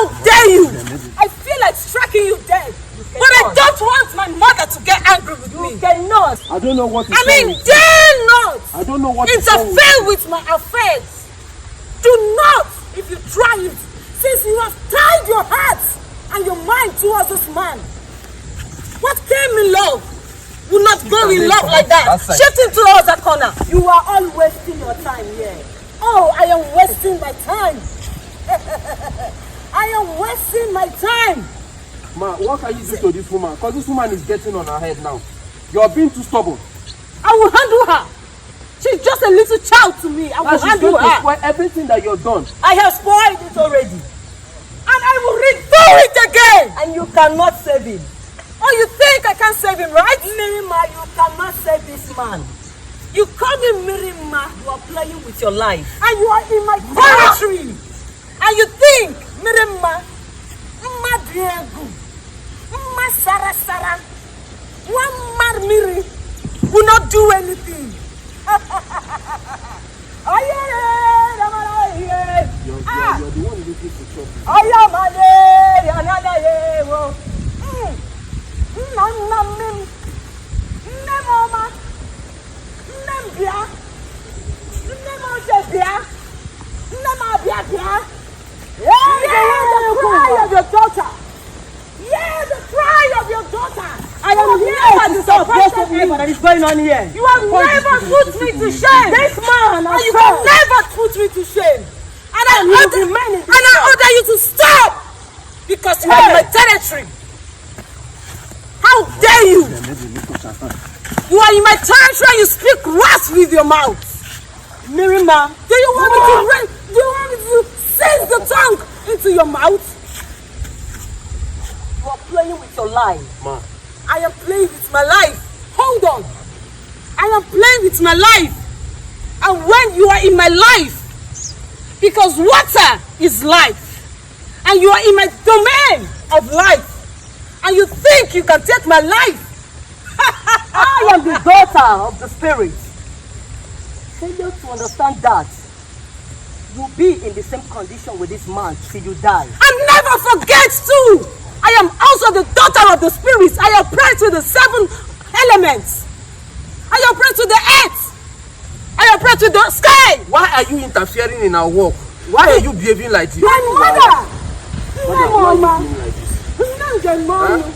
How dare you? I feel like striking you dead. But I don't want my mother to get angry with me. You cannot. I don't know what is I mean, dare not I don't know what interfere with my affairs. Do not, if you try it, since you have tied your heart and your mind towards this man. What came in love will not go in love like that. Shift into the other corner. You are all wasting your time here. Oh, I am wasting my time. I am wasting my time. Ma, what can you do to this woman? Because this woman is getting on her head now. You are being too stubborn. I will handle her. She's just a little child to me. I will handle her. Spoil everything that you've done. I have spoiled it already. And I will redo it again. And you cannot save him. Oh, you think I can't save him, right? Mirima, you cannot save this man. You call me Mirima. You are playing with your life. And you are in my territory. And you think Mirima, Madriegu, Masara, one Marmiri will not do anything. You're the one looking for the cry of your daughter. I am never disappointed you. What is going on here? You have never put me to shame. This man, and you can never put me to shame. And I order you to stop because you are in my territory. How dare you? You are in my territory and you speak words with your mouth. Mirima, Do you want me to seize the tongue into your mouth? you are playing with your life. Ma. I am playing with my life. Hold on. I am playing with my life. And when you are in my life, because water is life, and you are in my domain of life, and you think you can take my life. I am the daughter of the spirit. Failure to understand that, you'll be in the same condition with this man till you die. And never forget too, I am also the daughter of the spirits. I operate with the 7 elements. I operate with the earth. I operate with the sky. Why are you interfering in our work? Why are you behaving like this? My mother! Why are you behaving like this? Huh?